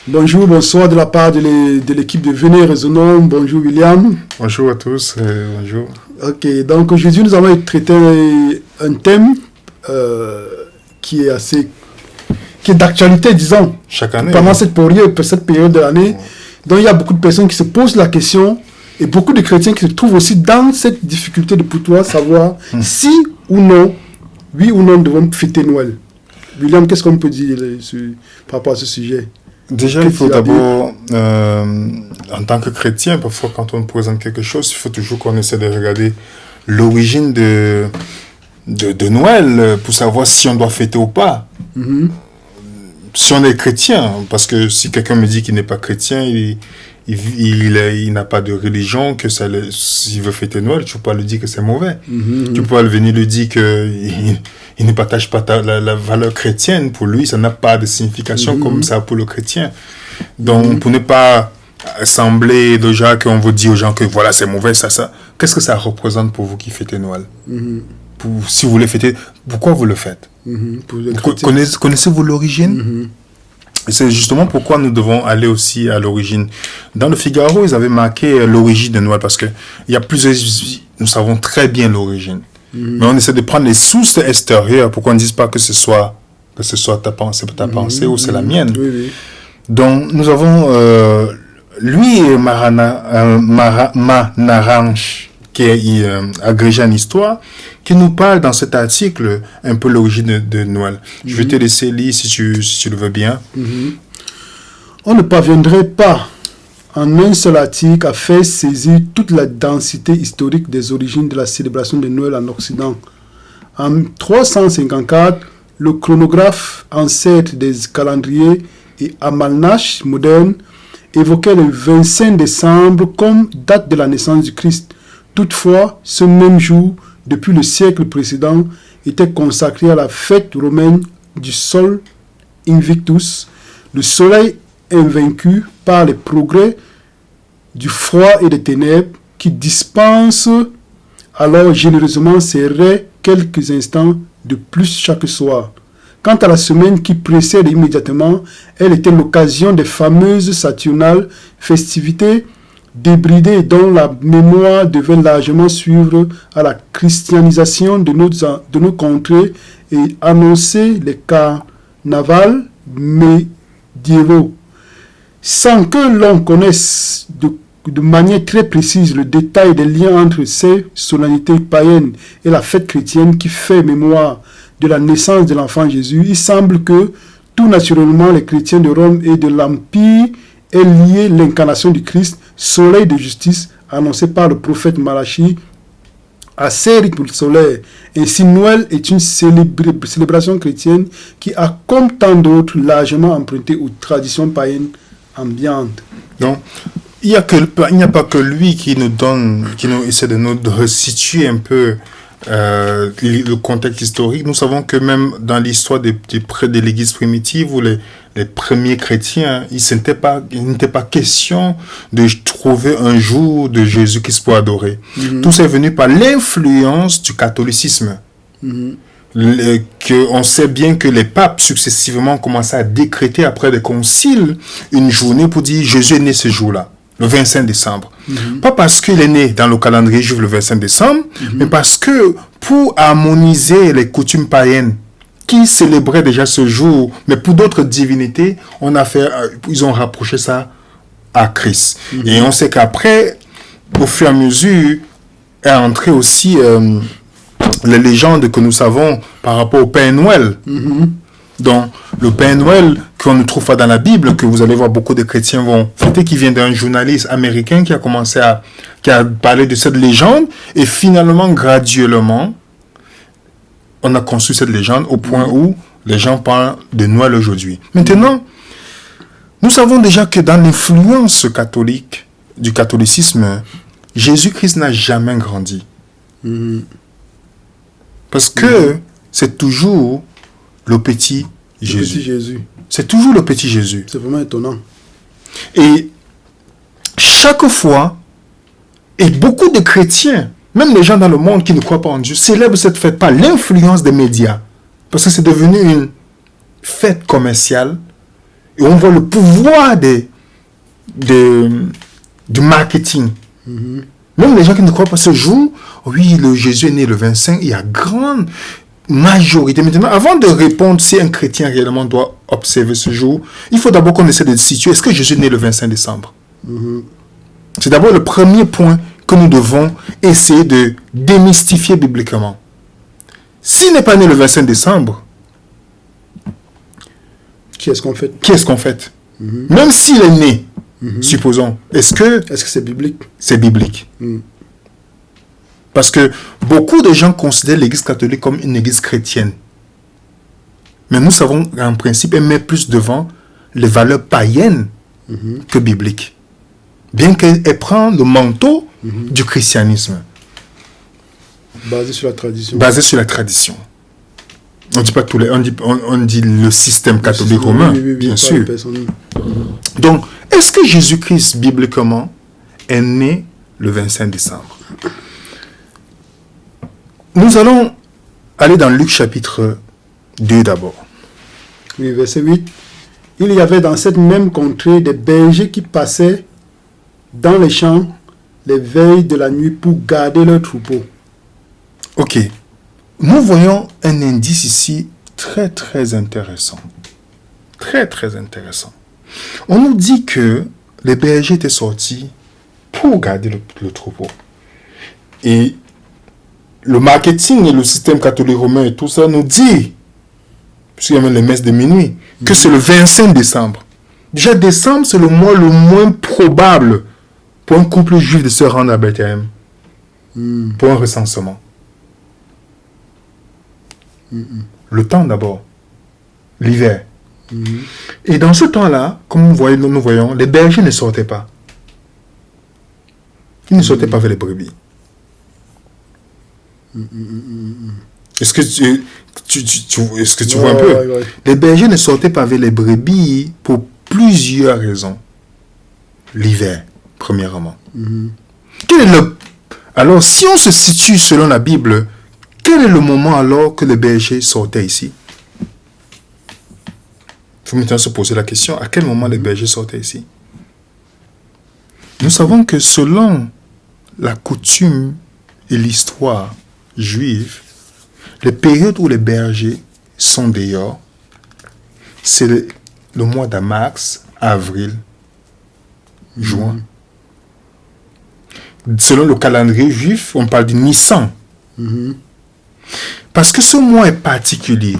Bonjour, bonsoir de la part de l'équipe de Venez Raisonnons. Bonjour William. Bonjour à tous, bonjour. Ok, donc aujourd'hui nous allons traiter un thème qui est d'actualité, disons. Chaque année. Pendant cette période de l'année. Donc il y a beaucoup de personnes qui se posent la question et beaucoup de chrétiens qui se trouvent aussi dans cette difficulté de pouvoir savoir si ou non, oui ou non, nous devons fêter Noël. William, qu'est-ce qu'on peut dire par rapport à ce sujet? Déjà, il faut d'abord, en tant que chrétien, parfois quand on présente quelque chose, il faut toujours qu'on essaie de regarder l'origine de Noël pour savoir si on doit fêter ou pas. Si on est chrétien, parce que si quelqu'un me dit qu'il n'est pas chrétien, il n'a pas de religion, que s'il veut fêter Noël, tu ne peux pas lui dire que c'est mauvais. Tu peux pas venir lui dire qu'il ne partage pas la valeur chrétienne. Pour lui, ça n'a pas de signification comme ça pour le chrétien. Donc, pour ne pas sembler déjà qu'on vous dit aux gens que voilà, c'est mauvais, ça. Qu'est-ce que ça représente pour vous qui fêtez Noël? Si vous voulez fêter, pourquoi vous le faites? Connaissez-vous l'origine? Et c'est justement pourquoi nous devons aller aussi à l'origine. Dans le Figaro, ils avaient marqué l'origine de Noël parce que il y a plusieurs. Nous savons très bien l'origine, mais on essaie de prendre les sources extérieures pour qu'on ne dise pas que ce soit ta pensée ou c'est la mienne. Oui. Donc nous avons lui et Manaranch qui est agrégé en histoire, qui nous parle dans cet article un peu l'origine de Noël. Je vais te laisser lire si tu le veux bien. On ne parviendrait pas en un seul article à faire saisir toute la densité historique des origines de la célébration de Noël en Occident. En 354, le chronographe, ancêtre des calendriers et almanachs modernes, évoquait le 25 décembre comme date de la naissance du Christ. Toutefois, ce même jour, depuis le siècle précédent, était consacré à la fête romaine du Sol Invictus, le soleil invaincu par les progrès du froid et des ténèbres qui dispense alors généreusement ses raies quelques instants de plus chaque soir. Quant à la semaine qui précède immédiatement, elle était l'occasion des fameuses Saturnales, festivités débridées dont la mémoire devait largement suivre à la christianisation de nos contrées et annoncer les carnavals médiévaux. Sans que l'on connaisse de manière très précise le détail des liens entre ces solennités païennes et la fête chrétienne qui fait mémoire de la naissance de l'enfant Jésus, il semble que tout naturellement les chrétiens de Rome et de l'Empire aient lié l'incarnation du Christ, soleil de justice, annoncé par le prophète Malachie, à ses rythmes solaires. Ainsi, Noël est une célébration chrétienne qui a, comme tant d'autres, largement emprunté aux traditions païennes ambiantes. Donc, il n'y a pas que lui qui nous essaie de nous resituer un peu le contexte historique. Nous savons que même dans l'histoire de l'Église primitive où les premiers chrétiens, il n'était pas question de trouver un jour de Jésus-Christ pour adorer. Tout ça est venu par l'influence du catholicisme. On sait bien que les papes successivement ont commencé à décréter après des conciles une journée pour dire Jésus est né ce jour-là, le 25 décembre. Pas parce qu'il est né dans le calendrier juif le 25 décembre, mais parce que pour harmoniser les coutumes païennes qui célébraient déjà ce jour, mais pour d'autres divinités, ils ont rapproché ça à Christ. Et on sait qu'après, au fur et à mesure, est entré aussi les légendes que nous savons par rapport au Père Noël. Donc, le Père Noël qu'on ne trouve pas dans la Bible, que vous allez voir beaucoup de chrétiens vont fêter, qui vient d'un journaliste américain qui a parlé de cette légende, et finalement, graduellement, on a construit cette légende au point où les gens parlent de Noël aujourd'hui. Maintenant, nous savons déjà que dans l'influence catholique, du catholicisme, Jésus-Christ n'a jamais grandi. Parce que c'est toujours le petit Jésus. C'est toujours le petit Jésus. C'est vraiment étonnant. Et chaque fois, et beaucoup de chrétiens, même les gens dans le monde qui ne croient pas en Dieu, célèbrent cette fête par l'influence des médias. Parce que c'est devenu une fête commerciale Et on voit le pouvoir du marketing. Même les gens qui ne croient pas ce jour, oui, le Jésus est né le 25, il y a grande majorité. Maintenant, avant de répondre si un chrétien réellement doit observer ce jour, il faut d'abord qu'on essaie de situer, est-ce que Jésus est né le 25 décembre? C'est d'abord le premier point que nous devons essayer de démystifier bibliquement. S'il n'est pas né le 25 décembre, Qu'est-ce qu'on fait? qu'est-ce qu'on fait? Même s'il est né, supposons, est-ce que c'est biblique? c'est biblique? Parce que beaucoup de gens considèrent l'Église catholique comme une Église chrétienne. Mais nous savons qu'en principe, elle met plus devant les valeurs païennes que bibliques. Bien qu'elle prend le manteau du christianisme. Basé sur la tradition. Basé sur la tradition. On dit pas tous les, on dit le système catholique romain, bien sûr. Donc, est-ce que Jésus-Christ, bibliquement, est né le 25 décembre? Nous allons aller dans Luc chapitre 2 d'abord. Oui, verset 8. Il y avait dans cette même contrée des bergers qui passaient dans les champs les veilles de la nuit pour garder leurs troupeaux. Ok. Nous voyons un indice ici très très intéressant. Très très intéressant. On nous dit que les bergers étaient sortis pour garder le troupeau. Et le marketing et le système catholique romain et tout ça nous dit, puisqu'il y a même les messes de minuit, que c'est le 25 décembre. Déjà, décembre, c'est le mois le moins probable pour un couple juif de se rendre à Bethléem. Pour un recensement. Le temps d'abord. L'hiver. Et dans ce temps-là, comme nous voyons, les bergers ne sortaient pas. Ils ne sortaient pas vers les brebis. Est-ce que tu vois un peu? Ouais. Les bergers ne sortaient pas vers les brebis pour plusieurs raisons. L'hiver, premièrement. Alors, si on se situe selon la Bible, quel est le moment alors que les bergers sortaient ici? Il faut maintenant se poser la question, à quel moment les bergers sortaient ici? Nous savons que selon la coutume et l'histoire juive, les périodes où les bergers sont dehors, c'est le mois de mars, avril, juin. Selon le calendrier juif, on parle du Nissan. Parce que ce mois est particulier.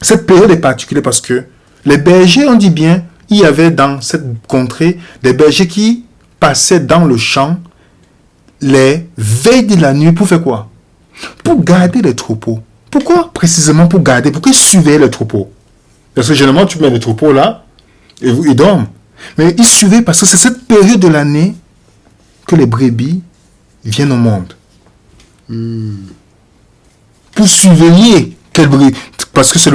Cette période est particulière parce que les bergers, on dit bien, il y avait dans cette contrée des bergers qui passaient dans le champ les veilles de la nuit pour faire quoi? Pour garder les troupeaux. Pourquoi précisément pour garder? Pourquoi ils suivaient les troupeaux? Parce que généralement, tu mets les troupeaux là et ils dorment. Mais ils suivaient parce que c'est cette période de l'année que les brebis viennent au monde. Pour surveiller quel brebis. Parce que c'est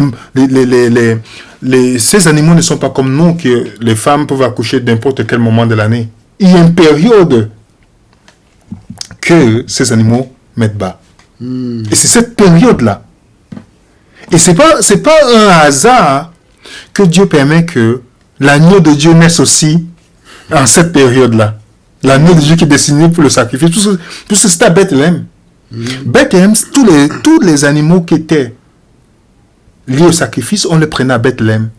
ces animaux ne sont pas comme nous, que les femmes peuvent accoucher n'importe quel moment de l'année. Il y a une période que ces animaux mettent bas. Et c'est cette période-là. Et c'est pas un hasard que Dieu permet que l'agneau de Dieu naisse aussi en cette période-là. L'agneau de Dieu qui est destiné pour le sacrifice. Tout ça, c'est à Bethléem. Bethléem, tous les animaux qui étaient liés au sacrifice, on les prenait à Bethléem.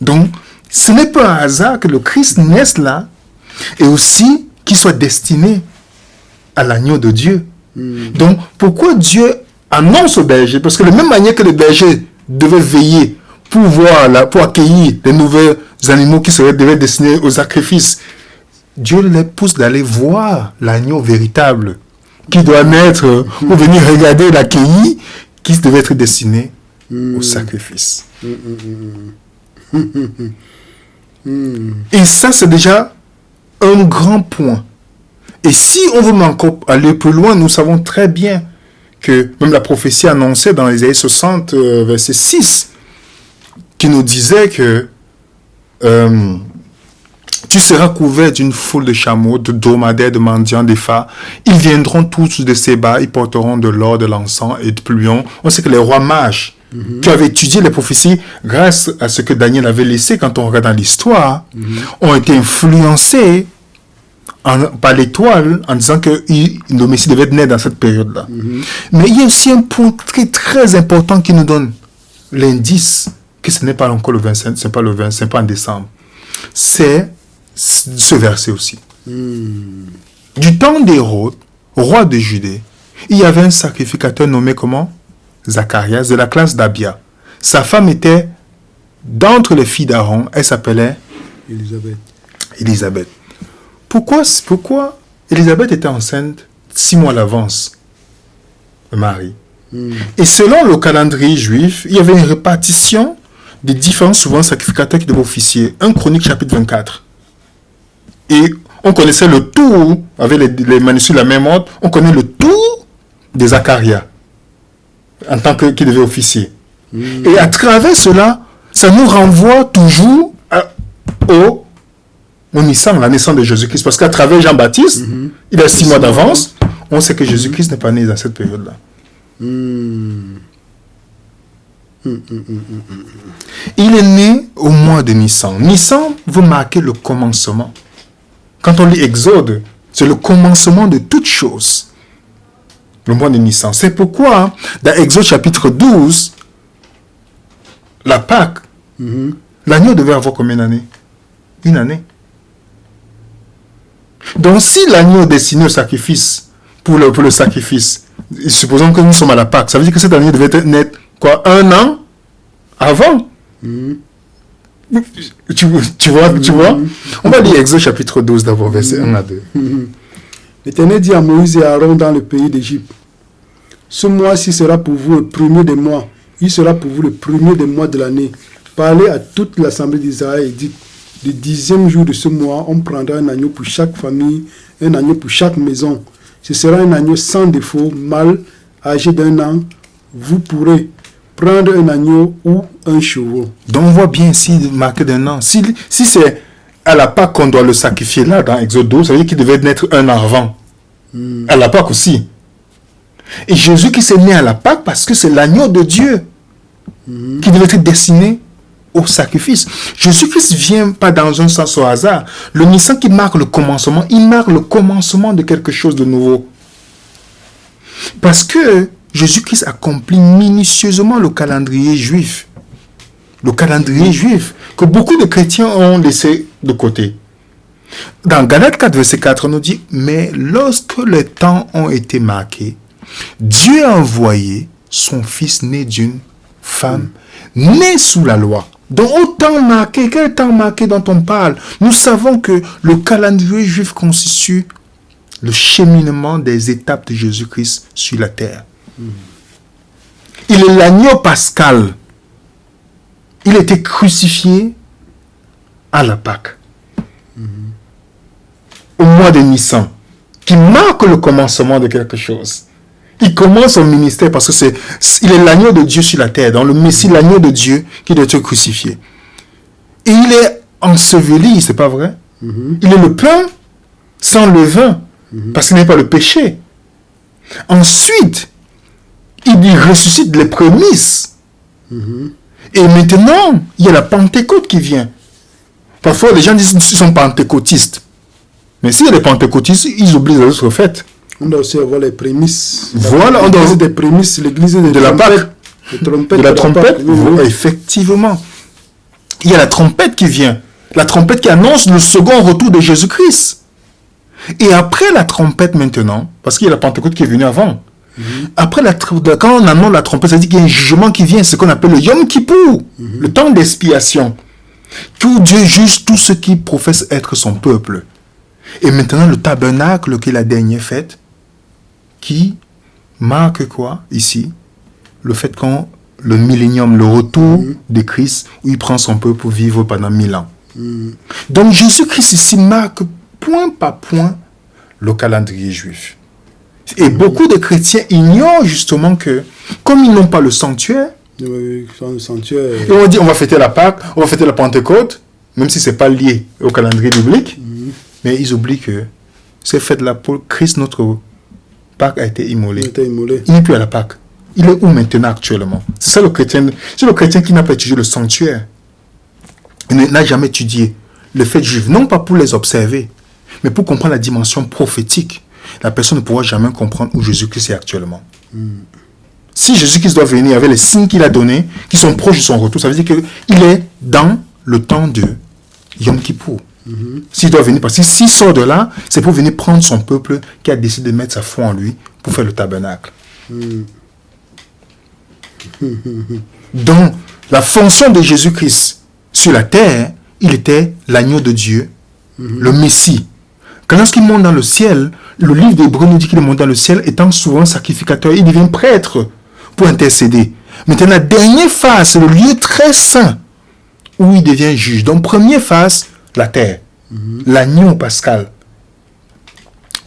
Donc, ce n'est pas un hasard que le Christ naisse là et aussi qu'il soit destiné à l'agneau de Dieu. Donc, pourquoi Dieu annonce aux bergers? Parce que de la même manière que les bergers devaient veiller pour accueillir les nouveaux animaux qui devaient destinés au sacrifice, Dieu les pousse d'aller voir l'agneau véritable qui doit naître pour venir regarder l'accueillir qui devait être destiné au sacrifice. Et ça, c'est déjà un grand point. Et si on veut encore aller plus loin, nous savons très bien que même la prophétie annonçait dans Isaïe 60, verset 6, qui nous disait que tu seras couvert d'une foule de chameaux, de dromadaires, de mendiants, d'épha. Ils viendront tous de Séba, ils porteront de l'or, de l'encens et de pluions. On sait que les rois mages qui avaient étudié les prophéties grâce à ce que Daniel avait laissé quand on regarde dans l'histoire, ont été influencés par l'étoile en disant que le Messie devait naître dans cette période-là. Mais il y a aussi un point très, très important qui nous donne l'indice que ce n'est pas encore le 25, c'est pas en décembre. C'est ce verset aussi. Du temps d'Hérode, roi de Judée, il y avait un sacrificateur nommé comment? Zacharias, de la classe d'Abia. Sa femme était d'entre les filles d'Aaron, elle s'appelait Élisabeth. Pourquoi Élisabeth était enceinte 6 mois à l'avance de Marie? Et selon le calendrier juif, il y avait une répartition des différents souvent sacrificateurs qui devaient officier. 1 Chronique chapitre 24. Et on connaissait le tour, avec les manuscrits de la même ordre, on connaît le tour de Zacharia en tant que qui devait officier. Et à travers cela, ça nous renvoie toujours au Nissan, la naissance de Jésus-Christ. Parce qu'à travers Jean-Baptiste, il a 6 mois d'avance, on sait que Jésus-Christ n'est pas né dans cette période-là. Il est né au mois de Nissan. Nissan veut marquer le commencement. Quand on lit Exode, c'est le commencement de toutes choses. Le mois de Nissan. C'est pourquoi, dans Exode chapitre 12, la Pâque, l'agneau devait avoir combien d'années? 1 année. Donc, si l'agneau est destiné au sacrifice, pour le sacrifice, supposons que nous sommes à la Pâque, ça veut dire que cet agneau devait naître, quoi, 1 an avant? Tu vois? On va lire Exode chapitre 12 d'abord, verset 1 à 2. L'Éternel dit à Moïse et à Aaron dans le pays d'Égypte, ce mois-ci sera pour vous le premier des mois. Il sera pour vous le premier des mois de l'année. Parlez à toute l'assemblée d'Israël et dites, le 10e jour de ce mois, on prendra un agneau pour chaque famille, un agneau pour chaque maison. Ce sera un agneau sans défaut, mâle, âgé d'1 an. Vous pourrez prendre un agneau ou un chevreau. Donc on voit bien ici, marqué d'1 an. Si c'est à la Pâque qu'on doit le sacrifier là, dans Exode 12, ça veut dire qu'il devait naître 1 an avant. À la Pâque aussi. Et Jésus qui s'est né à la Pâque parce que c'est l'agneau de Dieu qui devait être destiné au sacrifice. Jésus-Christ ne vient pas dans un sens au hasard. Le Nissan qui marque le commencement, il marque le commencement de quelque chose de nouveau. Parce que Jésus-Christ accomplit minutieusement le calendrier juif. Le calendrier juif que beaucoup de chrétiens ont laissé de côté. Dans Galates 4, verset 4, on nous dit, mais lorsque les temps ont été marqués, Dieu a envoyé son fils né d'une femme, né sous la loi. Donc, au temps marqué, quel temps marqué dont on parle? Nous savons que le calendrier juif constitue le cheminement des étapes de Jésus-Christ sur la terre. Il est l'agneau pascal. Il était crucifié à la Pâque. Au mois de Nissan, qui marque le commencement de quelque chose. Il commence son ministère parce que il est l'agneau de Dieu sur la terre, dans le Messie, l'agneau de Dieu qui doit être crucifié. Et il est enseveli, c'est pas vrai? Il est le pain sans levain, parce qu'il n'est pas le péché. Ensuite, il ressuscite les prémices. Et maintenant, il y a la Pentecôte qui vient. Parfois, les gens disent qu'ils sont pentecôtistes. Mais s'il y a des pentecôtistes, ils oublient les autres fêtes. On doit aussi avoir les prémices. Voilà, on doit avoir des prémices, l'église de la Pâque. De la trompette, oui. Effectivement. Il y a la trompette qui vient. La trompette qui annonce le second retour de Jésus-Christ. Et après la trompette maintenant, parce qu'il y a la Pentecôte qui est venue avant, après quand on annonce la trompette, ça dit qu'il y a un jugement qui vient, ce qu'on appelle le Yom Kippour, le temps d'expiation, où Dieu juge tout ce qui professe être son peuple. Et maintenant, le tabernacle, qui est la dernière fête, qui marque quoi, ici? Le fait qu'on, le millénium, le retour de Christ, où il prend son peuple pour vivre pendant 1000 ans. Donc, Jésus-Christ ici marque point par point le calendrier juif. Et beaucoup de chrétiens ignorent justement que, comme ils n'ont pas le sanctuaire, le sanctuaire, et on dit on va fêter la Pâque, on va fêter la Pentecôte, même si ce n'est pas lié au calendrier biblique, mais ils oublient que ces fêtes-là, pour Christ, notre Pâque a été immolée. Il n'est plus à la Pâque. Il est où maintenant actuellement? C'est ça le chrétien. C'est le chrétien qui n'a pas étudié le sanctuaire. Il n'a jamais étudié le fait juif. Non pas pour les observer, mais pour comprendre la dimension prophétique. La personne ne pourra jamais comprendre où Jésus-Christ est actuellement. Si Jésus-Christ doit venir avec les signes qu'il a donnés, qui sont proches de son retour, ça veut dire qu'il est dans le temps de Yom Kippour. S'il doit venir, parce que s'il sort de là, c'est pour venir prendre son peuple qui a décidé de mettre sa foi en lui pour faire le tabernacle. Donc, la fonction de Jésus-Christ sur la terre, il était l'agneau de Dieu, le Messie. Quand lorsqu'il monte dans le ciel, le livre d'Hébreux nous dit qu'il monte dans le ciel, étant souvent sacrificateur, il devient prêtre pour intercéder. Maintenant, la dernière phase, c'est le lieu très saint, où il devient juge. Donc, première phase, la terre, l'agneau pascal.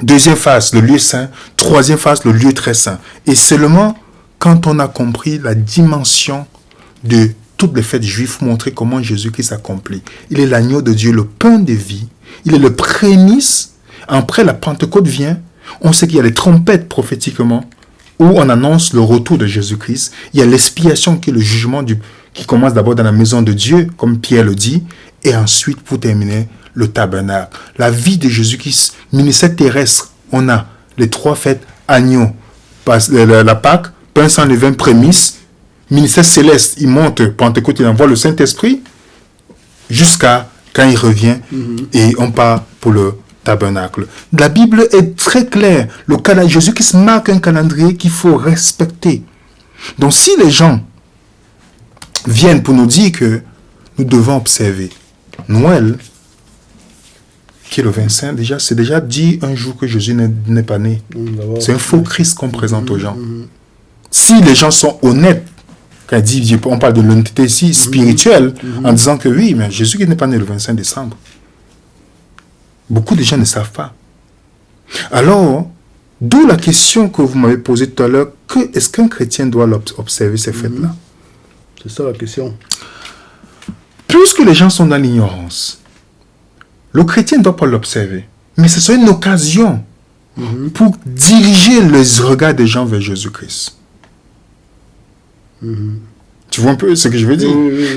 Deuxième phase, le lieu saint. Troisième phase, le lieu très saint. Et seulement quand on a compris la dimension de toutes les fêtes juives, montrer comment Jésus-Christ s'accomplit. Il est l'agneau de Dieu, le pain de vie. Il est le prémisse. Après, la Pentecôte vient. On sait qu'il y a les trompettes prophétiquement, où on annonce le retour de Jésus-Christ. Il y a l'expiation qui est le jugement qui commence d'abord dans la maison de Dieu, comme Pierre le dit, et ensuite, pour terminer, le tabernacle. La vie de Jésus-Christ, ministère terrestre, on a les trois fêtes, agneau, la Pâque, pain sans levain, prémisse, ministère céleste, il monte, Pentecôte, il envoie le Saint-Esprit, jusqu'à quand il revient, et on part pour le tabernacle. La Bible est très claire. Jésus-Christ marque un calendrier qu'il faut respecter. Donc, si les gens viennent pour nous dire que nous devons observer Noël, qui est le 25, c'est déjà dit un jour que Jésus n'est pas né. C'est un faux Christ qu'on présente aux gens. Si les gens sont honnêtes, quand on parle de l'honnêteté ici spirituelle, en disant que oui, mais Jésus n'est pas né le 25 décembre. Beaucoup de gens ne savent pas. Alors, d'où la question que vous m'avez posée tout à l'heure, est-ce qu'un chrétien doit observer ces fêtes-là? C'est ça la question. Puisque les gens sont dans l'ignorance, le chrétien ne doit pas l'observer. Mais ce serait une occasion pour diriger les regards des gens vers Jésus-Christ. Tu vois un peu ce que je veux dire?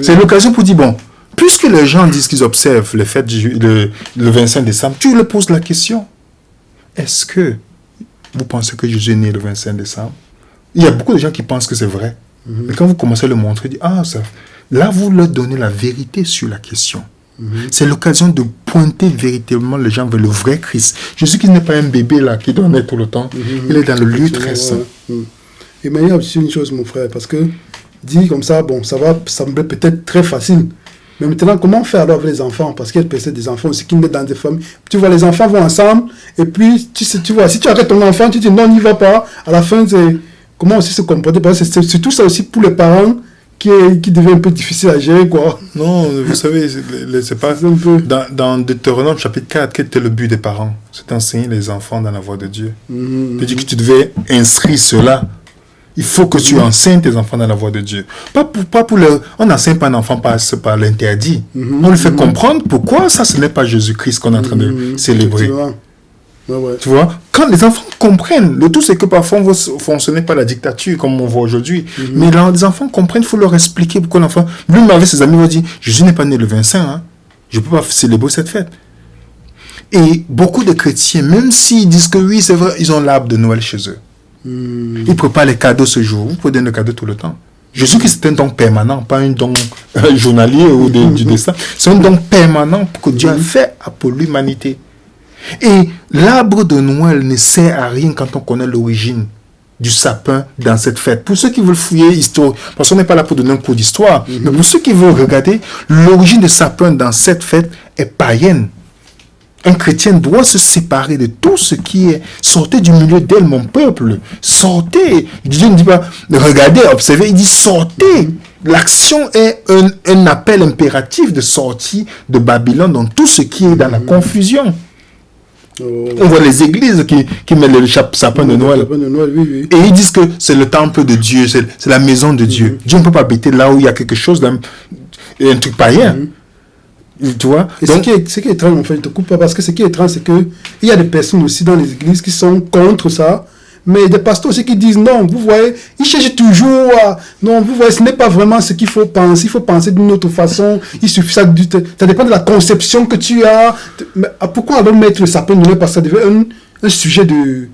C'est l'occasion pour dire, bon, puisque les gens disent qu'ils observent les fêtes le 25 décembre, tu leur poses la question. Est-ce que vous pensez que Jésus est né le 25 décembre? Il y a beaucoup de gens qui pensent que c'est vrai. Mais quand vous commencez à le montrer, là, vous leur donnez la vérité sur la question. C'est l'occasion de pointer véritablement les gens vers le vrai Christ. Jésus qui n'est pas un bébé là, qui doit naître tout le temps. Il est dans le lieu très saint. Et mais il y a aussi une chose, mon frère, parce que dit comme ça, bon, ça va sembler peut-être très facile. Mais maintenant, comment faire alors avec les enfants? Parce qu'il y a peut-être des enfants aussi qui naissent dans des familles. Tu vois, les enfants vont ensemble, et puis, tu vois, si tu arrêtes ton enfant, tu dis non, n'y va pas. À la fin, c'est comment aussi se comporter? Parce que c'est tout ça aussi pour les parents qui devient un peu difficile à gérer, quoi. Non, vous savez, c'est pas... Un peu... Dans Deutéronome chapitre 4, quel était le but des parents? C'est d'enseigner les enfants dans la voie de Dieu. Tu dis que tu devais inscrire cela. Il faut que tu enseignes tes enfants dans la voie de Dieu. Pas pour on n'enseigne pas un enfant par l'interdit. On lui fait comprendre pourquoi ça, ce n'est pas Jésus-Christ qu'on est en train de célébrer. Tu vois, quand les enfants comprennent, le tout c'est que parfois on ne va fonctionner par la dictature comme on voit aujourd'hui. Mais là, les enfants comprennent, il faut leur expliquer pourquoi l'enfant. Lui, avec ses amis, il va dire, Jésus n'est pas né le 25, hein. Je ne peux pas célébrer cette fête. Et beaucoup de chrétiens, même s'ils disent que oui, c'est vrai, ils ont l'arbre de Noël chez eux. Ils préparent les cadeaux ce jour. Vous pouvez donner le cadeau tout le temps. Jésus-Christ c'est un don permanent, pas un don journalier ou du destin. C'est un don permanent que Dieu a fait pour l'humanité. Et l'arbre de Noël ne sert à rien quand on connaît l'origine du sapin dans cette fête. Pour ceux qui veulent fouiller l'histoire, parce qu'on n'est pas là pour donner un cours d'histoire, mais pour ceux qui veulent regarder, l'origine du sapin dans cette fête est païenne. Un chrétien doit se séparer de tout ce qui est. Sortez du milieu d'elle, mon peuple. Sortez. Dieu ne dit pas regardez, observez, il dit sortez. L'action est un appel impératif de sortir de Babylone dans tout ce qui est dans la confusion. On voit les églises qui mettent le sapin de Noël. Et ils disent que c'est le temple de Dieu, c'est la maison de Dieu. Dieu ne peut pas habiter là où il y a quelque chose, un truc païen. Tu vois? Et donc, ce qui est étrange, en fait, je te coupe pas, parce que ce qui est étrange, c'est qu'il y a des personnes aussi dans les églises qui sont contre ça, Mais des pasteurs aussi qui disent non, vous voyez, ils cherchent toujours non, vous voyez, ce n'est pas vraiment ce qu'il faut penser. Il faut penser d'une autre façon. Il suffit, ça dépend de la conception que tu as. Mais pourquoi alors mettre le sapin de Noël? Parce que ça devient un sujet de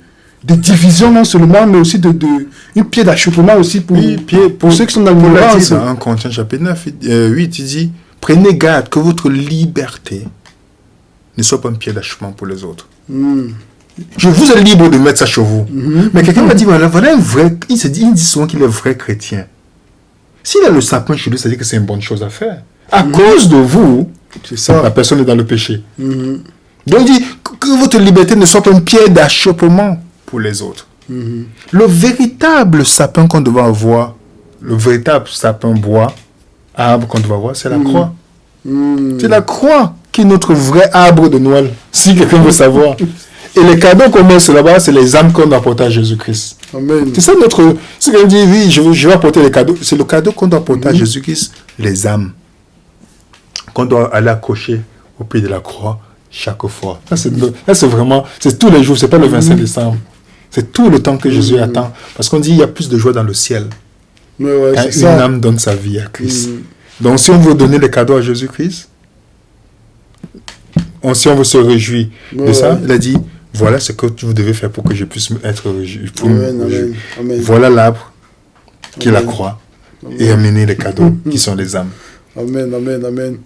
division non seulement, mais aussi une pied d'achoppement aussi pour ceux qui sont dans l'ignorance. Dans 1 Corinthiens chapitre 9, 8, il dit, prenez garde que votre liberté ne soit pas un pied d'achoppement pour les autres. Je vous ai libre de mettre ça chez vous. Mais quelqu'un m'a dit, voilà un vrai, il dit souvent qu'il est vrai chrétien. S'il a le sapin chez lui, ça veut dire que c'est une bonne chose à faire. À cause de vous, c'est ça. La personne est dans le péché. Donc il dit que votre liberté ne soit pas un pied d'achoppement pour les autres. Le véritable sapin qu'on doit avoir, le véritable sapin bois, arbre qu'on doit avoir, c'est la croix. C'est la croix qui est notre vrai arbre de Noël, si quelqu'un veut savoir. Et les cadeaux qu'on met là-bas, c'est les âmes qu'on doit apporter à Jésus-Christ. Amen. C'est ça notre... Ce qu'on dit, oui, je vais apporter les cadeaux. C'est le cadeau qu'on doit apporter à Jésus-Christ, les âmes. Qu'on doit aller accrocher au pied de la croix chaque fois. Là, c'est vraiment... C'est tous les jours, c'est pas le 25 décembre. C'est tout le temps que Jésus attend. Parce qu'on dit, il y a plus de joie dans le ciel. Ouais, quand une âme donne sa vie à Christ. Donc, si on veut donner les cadeaux à Jésus-Christ, si on veut se réjouir de ça, il a dit, voilà ce que vous devez faire pour que je puisse être réjoui. Voilà l'arbre qui est la croix. Et amener les cadeaux qui sont les âmes. Amen, amen, amen.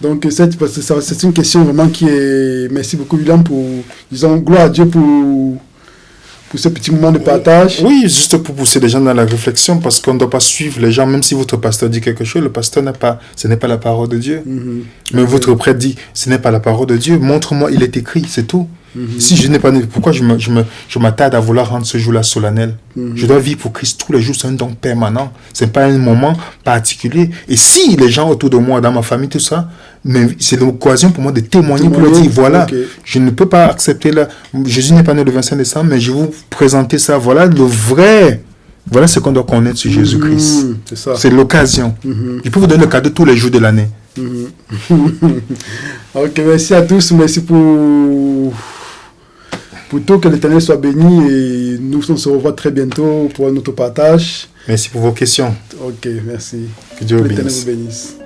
Donc, c'est une question vraiment qui est... Merci beaucoup, William, pour... Disons, gloire à Dieu pour ce petit moment de partage. Oui, juste pour pousser les gens dans la réflexion, parce qu'on ne doit pas suivre les gens, même si votre pasteur dit quelque chose, le pasteur ce n'est pas la parole de Dieu. Mais votre prêtre dit, ce n'est pas la parole de Dieu, montre-moi, il est écrit, c'est tout. Si je n'ai pas... Pourquoi je m'attarde à vouloir rendre ce jour-là solennel? Je dois vivre pour Christ tous les jours, c'est un don permanent. Ce n'est pas un moment particulier. Et si les gens autour de moi, dans ma famille, tout ça, mais c'est l'occasion pour moi de témoigner pour leur dire, voilà, je ne peux pas accepter là. Jésus n'est pas né le 25 décembre, mais je vais vous présenter ça. Voilà le vrai. Voilà ce qu'on doit connaître sur Jésus-Christ. C'est l'occasion. Je peux vous donner le cadeau tous les jours de l'année. Ok, merci à tous. Merci pour tout, que l'Éternel soit béni et nous on se revoit très bientôt pour notre partage. Merci pour vos questions. Ok, merci. Que Dieu vous bénisse.